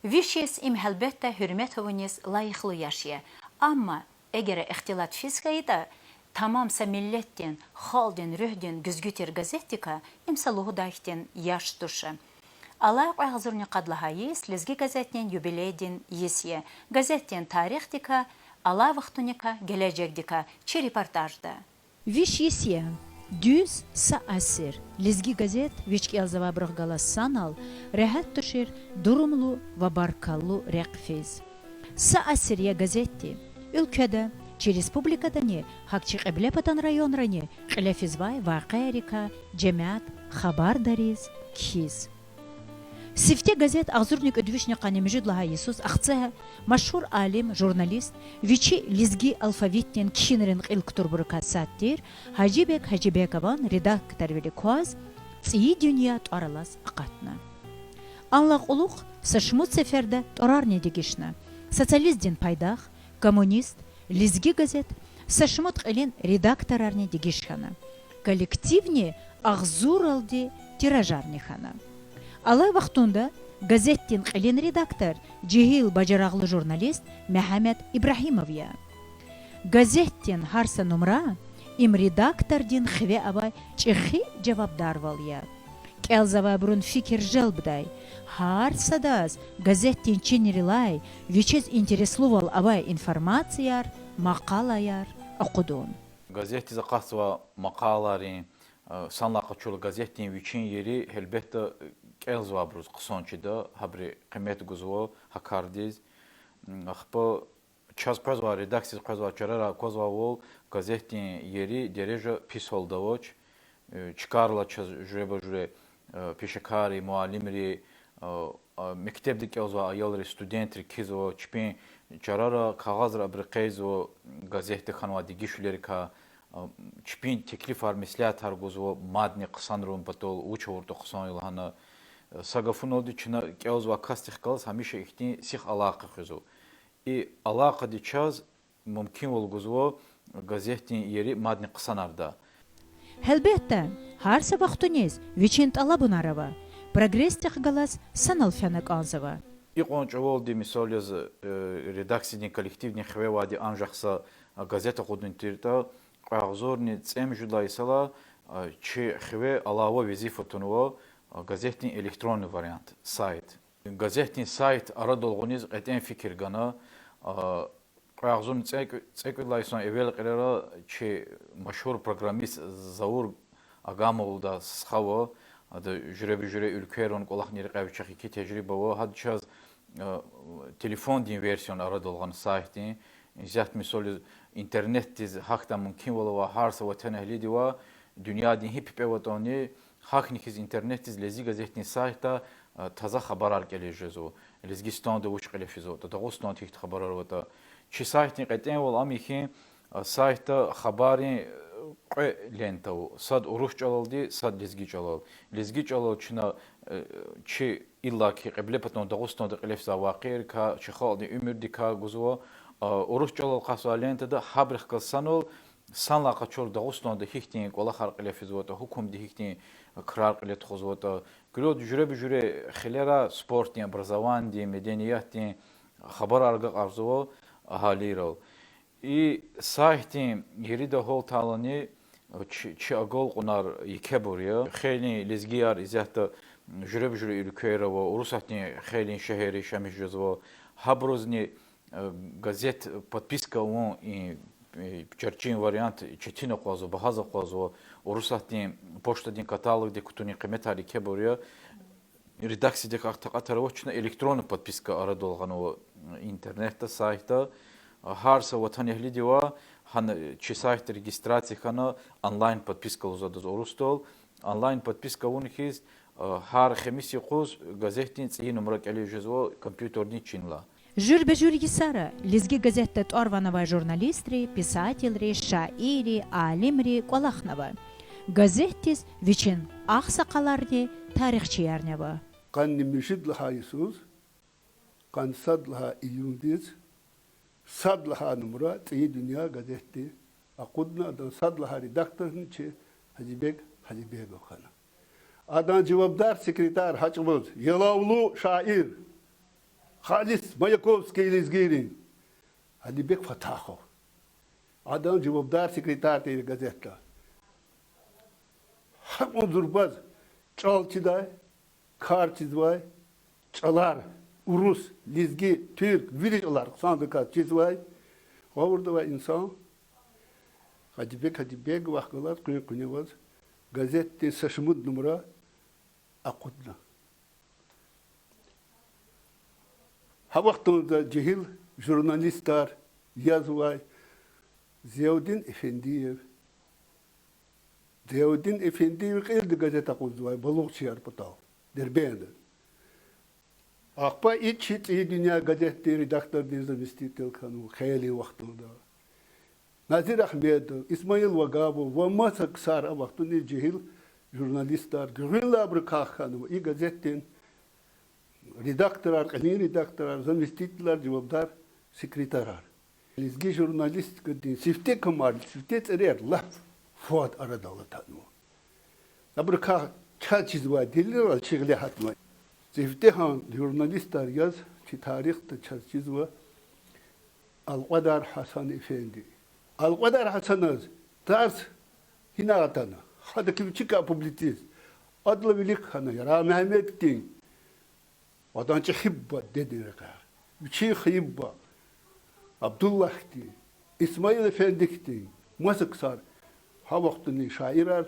Vişis im helbette hürmet hovuniz layıklı yaşaya. Ama eğer ihtilat fiskayı da tamamsa milletin, haldin, rühdin, güzgüter gazetika imsaluhu dayhtin yaş dışı. Allah ağzırını kadlahayız, lizgi gazetin юбилейдin yesiye. Gazetin tarihtika, Allah vaktunika, gelecekdika, çi reportajda. Виш есия, düz sa asir, lizgi gazet, viç elzava bırgala sanal, rehat tuşir, durumlu ve barkallu rekfiz. Sa asir ya gazetti, ülkede, çi respublikada ne, hakçı qiblepatan rayonra ne, qilefizvay vaqerika, cemaat, xabardariz, kiz. Сифте газет «Агзурник Эдвишня Канемжид Лага Иисус» ахцега машхур алим, журналист, вичи лизги алфавиттен кишинерин илктурбурка саттир, Хажибекован редактор великоаз, ции дюния туаралас акатна. Анлaq улуq сашмут сеферде турарне дегишна. Социалист пайдах, коммунист, лизги газет, сашмут қилин редакторарне дегишхана. Коллективне Агзуралди тиражарнихана. Алай вақтында газеттен қилин редактор, жихил бажарағлы журналист Мехамед Ибрахимовия. Газеттен харса нумра им редакторден хве абай чихи жавабдар валия. Келзава бурун фикер желбдай. Харса даз газеттен ченерилай вичез интереслувал абай информацияр, мақалаяр оқудун. Газетті зақасыва мақалари санлақы чулы газеттен вичин ери елбетті Elzva bruz qısonçida habri qiymet guzvo hakardiz axpa çaz qazva redaksiz qazva çarara qazva vol gazetin yeri dereja pis holdavoç çıkarla çaz jureba jure peşekari muallimri mektebdeki elzva ayalri studentri kizo çpin çarara kağazra bir qeyzo gazete xanva digişleri ka çpin teklif var meslihat har guzvo madni qısanrum patol uç orta qısan ilhana Сагафуноди чина кеозва кастих калас хамиша ихтин сих алақа хизу. И алақа дичас мумкин волгузво газетин ери мадни қысанарда. Helbette, her sabahtunez, viçint alabunarava. Прогресс галас санал фянак анзава. И кончоволди мисал яз редаксийни коллективни хвевади анжахса газета худнтирта қағзорни цем жудайсала чи хве алава визифотунова Gazetin elektronlu variant, sayt. Gazetin sayt ara dolğuniz qətən fikir qana. Qağzun çəkvilayson evvel qərara ki məşhur programist Zaur Agamovda sıxava adı jüre ülkeron qolaq neri qavçaq iki təcrübə və hadçaz telefon din versiyon ara dolğan saytin. İzət misal internet diz haqda mümkün ola harsa və tənəhli və dünya din hep pevatoni Хахникиз интернетиз лези газетни сайта таза хабарар кележезо. Лезгистан да уч келефизо. Да Дагыстан тихт хабарар вата. Чи сайтни qetен вол амихи сайта хабари лентау. Сад уруш чалалди, сад лезги чалал. Лезги чалал чина чи иллаки qeblепатон Дагыстан да келефза вақир ка чи халди умрди ка гузо уруш чалал қаса лента да хабрих калсанол санлақа чор Дагыстан да хихтин qola xar келефизо да hukm di hихтин Крар лет хозота. Грод жюре хилера спорт не образование, меденият не хабар арга арзуо ахалирал. И сайти ерида хол талани чи агол қунар икебурия. Хели лезгияр изяхта жюре ülkeyerovo урусатни хелин шехери шамижозво хаброзни газет подписка он и черчин вариант четино қозо бахаза қозо урусатни поштадин каталог де кутуни қиметари кебурия редакция де қақтақатаровочна электронный подписка ара долғанова интернетта сайта харса ватан эхлидива хан чи сайт регистрации хана онлайн подписка узадыз урустол онлайн подписка унхиз хар хемиси қуз газетин ци номер кележезво компьютерни чинла Жюрбе-жюрги сара, лизги газетта туарванова журналистри, писательри, шаири, алимри, колахнава. Газеттис вичин ақсақаларни тарихчиярнева. Qanni mishid laha Isus, qan sad laha iyundiz, sad laha numra, tsiyi dünya gazetti, aqudna adan sad laha redaktorni çi Hacibek okhana. Adan cevabdar sekreter haçmız, yalavlu şair, Halis Mayakovsky Lizgirin, Alibek Fatahov. Adam cevapdar sekreter değil gazette. Ham durbaz, çalçıday, karçızvay, çalar, Urus, Lizgi, Türk, Virişler, sandıka çizvay. Orada var insan. Hacibek vakılar kuyukunye var. Gazette saşımız numara akudna. Ha vaktında cehil jurnalistler yazvay. Ziyaudin Efendiyev. Ziyaudin Efendiyev ildi gazete kuzvay. Balıkçıyar patav. Derbeyende. Akpa içit iyi dünya gazete redaktör dizemistiyel kanu. Khayali vaktında. Nazir Ahmedov, İsmail Vagabov, ve masak sar vaktında cehil jurnalistler. Gürünle bırakak kanu. İyi gazetenin redaktörler, kani redaktörler, zemistiyetler, cevapdar sekreterler. Lizgi jurnalist gidin, sifte kamar, sifte terer, laf, fuat aradalı tanı. Nabraka çizva diller çiğli hatma. Sifte han jurnalistler yaz, ki tarihte çizva Al-Qadar Hasan Efendi. Al-Qadar Hasan az, ters hina atana. Hadi ki çıka publitiz. Adlı bilik hana ya Mehmet din. Vatançı hibba dedi reka. Üçü hibba. Abdullah di, İsmail Efendi di, Masıksar, ha vaktini şairer,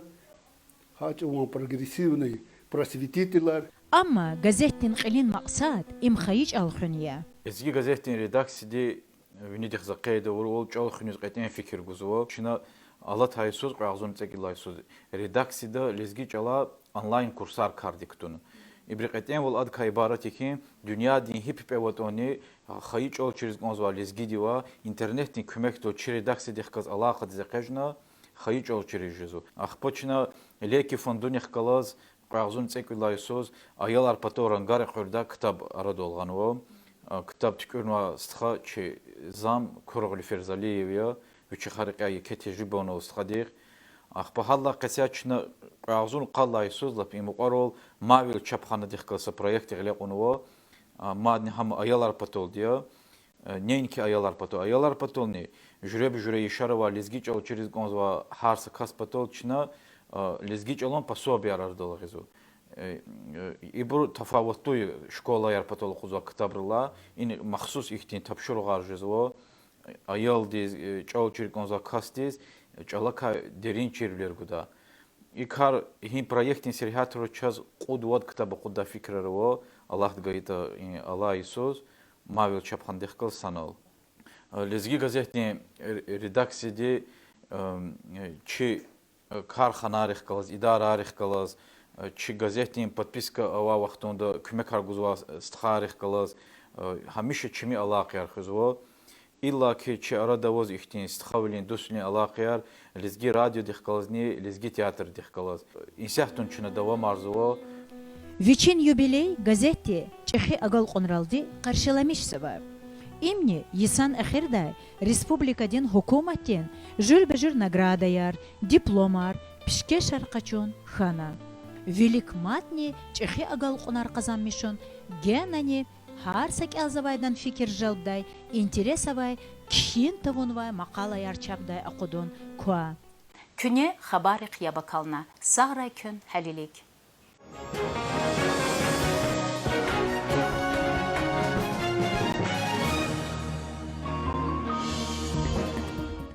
ha çavan progresivni, prosvetitiler. Ama gazetin qilin maqsad imxayic al-Khuniya. Ezgi gazetin redaksiydi Vinidik zakayda ol çal xunuz qeten fikir guzo. Şuna Allah taysuz qazun çekilaysuz. Redaksiyda lezgi çala online kurslar kardiktun. İbriqeten vol ad kaybarat ki dünya din hip pevatoni xayic ol çiriz qonzva lezgi diva internetin kömek do çi redaksiya dixkaz alaqa dizaqajna xayic ol çirijizu. Axpochna leki fondunih qalaz qazun çekilaysuz ayalar patoran gar qurda kitab aradolğanvo. Kitap tükürnva stxa çi zam kurğuli Ferzaliyev üçü xariqaya ke tecrübe onu stxadir. Axpa halla qasiachna qazun qallaysuz lap imuqarol mavil çapxana dixkasa proyekt iqlaqunvo madni ham ayalar patol diye. Nenki ayalar patol. Ayalar patol ne? Jure işarava lizgiç ol çiriz gonzva harsa kas patol çina lizgiç olan pasobi arardolğizu. İbur tafavutlu şkola yer patol quzva kitabrla in maxsus ihtin tapşuruğar jezvo ayal diz çol çiriz gonzva kas diz çalaka derin çirler guda. İkar hin proyektin serhatro çaz qudvat kitabı quda fikrarvo Allah gayta Allah Isus mavil çapxan dixkal sanal. Lezgi gazetni redaksiydi çi karxanarix qalaz idararix qalaz çi gazetnin подписка ава вақтонда көмек аргузва стхарих қалаз ҳамиша чими алақияр хузво илла ки чи арадавоз ихтин стхавлин дуслин алақияр лизги радио дихқалазни лизги театр дихқалаз инсяхтун чуна давам арзуво Viçin юбилей газети Чехи агал қонралди қаршыламишсыва. Имни Исан ахирда республикадин хукуматтин жүр-бежүр наградаяр, дипломар, пишке шарқачун хана. Велик матни Чехи агал қонар қазаммишун генани харсак алзавайдан фикир жалбдай, интересавай, кхин тавунвай мақалаяр чапдай ақудун куа. Küne xabarik yabakalna, sağray kün halilik.